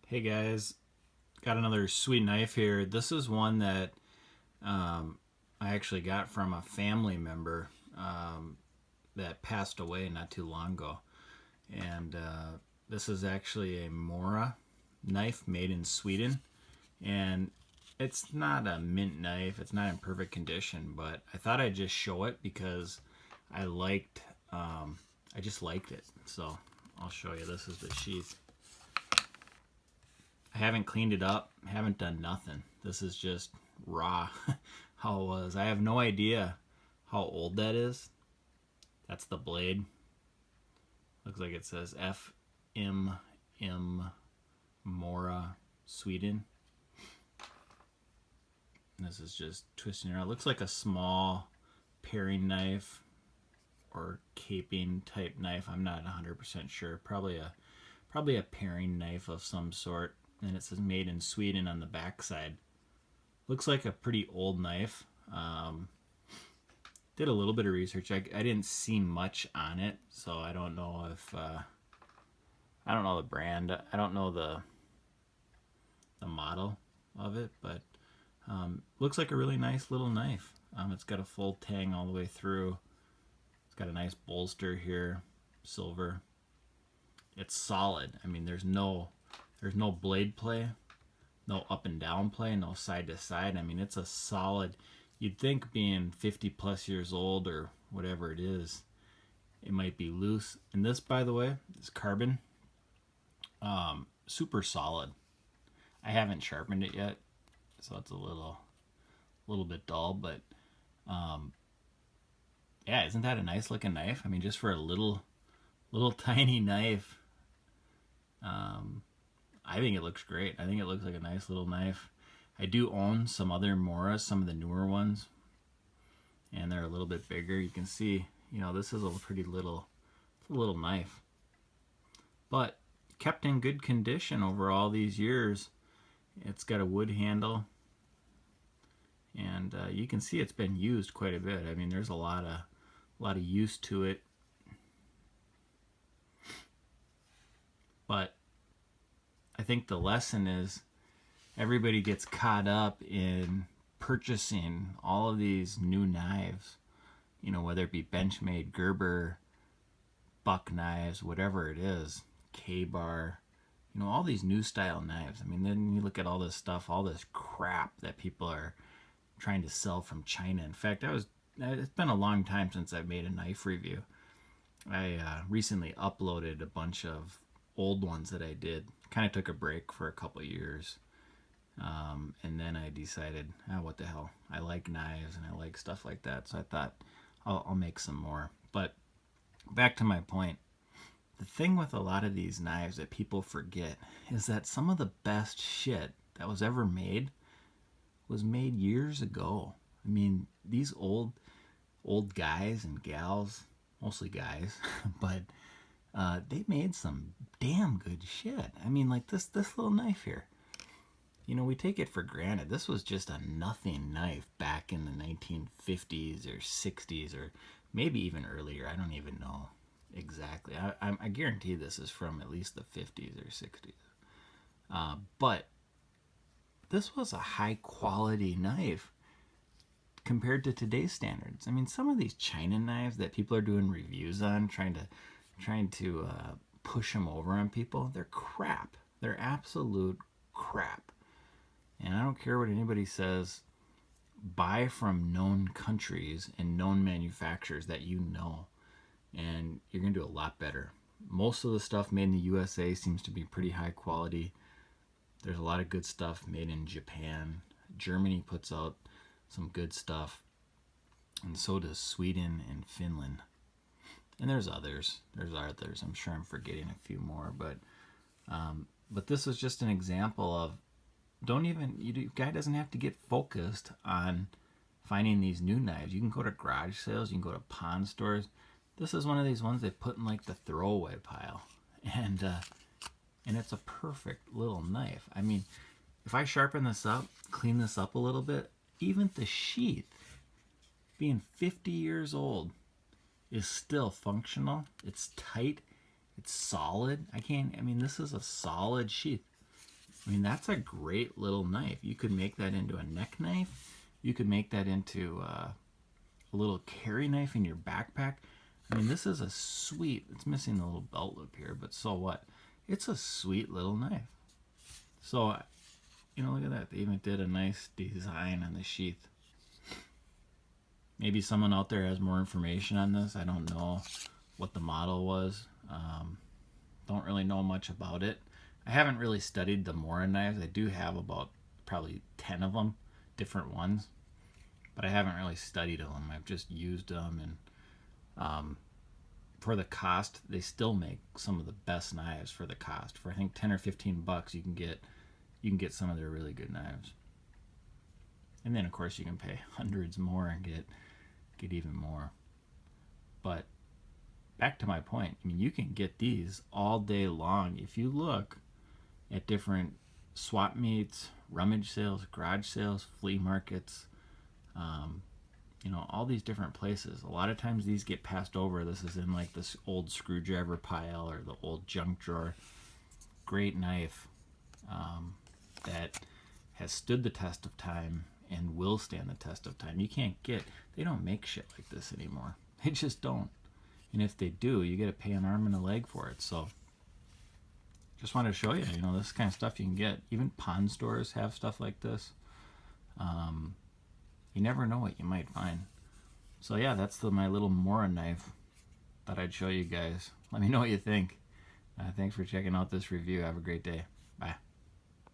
Hey guys, got another sweet knife here. This is one that I actually got from a family member that passed away not too long ago. And this is actually a Mora knife made in Sweden. And it's not a mint knife, it's not in perfect condition, but I thought I'd just show it because I liked, I just liked it. So I'll show you. This is the sheath. I haven't cleaned it up, haven't done nothing. This is just raw how it was. I have no idea how old that is. That's the blade. Looks like it says FMM Mora, Sweden. This is just twisting around. It looks like a small paring knife or caping type knife. I'm not 100% sure. Probably a paring knife of some sort. And it says made in Sweden on the back side. Looks like a pretty old knife. Did a little bit of research. I didn't see much on it, so I don't know if I don't know the brand. I don't know the model of it, but looks like a really nice little knife. It's got a full tang all the way through. It's got a nice bolster here, silver. It's solid. I mean, there's no blade play, no up and down play, no side to side. I mean, it's a solid. You'd think being 50 plus years old or whatever it is, it might be loose. And this, by the way, is carbon. Super solid. I haven't sharpened it yet, so it's a little bit dull, but yeah, isn't that a nice looking knife? I mean, just for a little tiny knife, I think it looks great. I think it looks like a nice little knife. I do own some other Moras, some of the newer ones, and they're a little bit bigger. You can see, this is a pretty little knife, but kept in good condition over all these years. It's got a wood handle, and you can see it's been used quite a bit. I mean, there's a lot of use to it, but I think the lesson is everybody gets caught up in purchasing all of these new knives, whether it be Benchmade, Gerber, buck knives, whatever it is, K-bar, all these new style knives. I mean, then you look at all this stuff, all this crap that people are trying to sell from China. In fact, it's been a long time since I've made a knife review. I recently uploaded a bunch of old ones that I did. Kind of took a break for a couple years. And then I decided, what the hell? I like knives and I like stuff like that. So I thought I'll make some more. But back to my point. The thing with a lot of these knives that people forget is that some of the best shit that was ever made was made years ago. I mean, these old guys and gals, mostly guys, but they made some damn good shit. I mean, like this little knife here. We take it for granted. This was just a nothing knife back in the 1950s or 60s or maybe even earlier. I don't even know exactly. I guarantee this is from at least the 50s or 60s. But this was a high quality knife compared to today's standards. I mean, some of these China knives that people are doing reviews on, trying to push them over on people, they're crap. They're absolute crap. And I don't care what anybody says, buy from known countries and known manufacturers that and you're going to do a lot better. Most of the stuff made in the USA seems to be pretty high quality. There's a lot of good stuff made in Japan. Germany puts out some good stuff, and so does Sweden and Finland. And there's others. I'm sure I'm forgetting a few more, but this is just an example of guy doesn't have to get focused on finding these new knives. You can go to garage sales, you can go to pawn stores. This is one of these ones they put in like the throwaway pile, and it's a perfect little knife. I mean, if I sharpen this up, clean this up a little bit, even the sheath, being 50 years old, is still functional. It's tight, it's solid. This is a solid sheath. I mean, that's a great little knife. You could make that into a neck knife. You could make that into a little carry knife in your backpack. I mean, this is a sweet, it's missing the little belt loop here, but so what? It's a sweet little knife. So, you know, look at that. They even did a nice design on the sheath. Maybe someone out there has more information on this. I don't know what the model was. Don't really know much about it. I haven't really studied the Mora knives. I do have about probably 10 of them, different ones, but I haven't really studied them. I've just used them, and for the cost, they still make some of the best knives for the cost. For I think 10 or 15 bucks, you can get some of their really good knives. And then of course you can pay hundreds more and get even more. But back to my point, I mean, you can get these all day long. If you look at different swap meets, rummage sales, garage sales, flea markets, you know, all these different places. A lot of times these get passed over. This is in like this old screwdriver pile or the old junk drawer. Great knife that has stood the test of time and will stand the test of time. They don't make shit like this anymore. They just don't. And if they do, you got to pay an arm and a leg for it. So just wanted to show you, you know, this kind of stuff you can get. Even pawn stores have stuff like this. You never know what you might find. So yeah, that's my little Mora knife. Thought I'd show you guys. Let me know what you think. Thanks for checking out this review. Have a great day.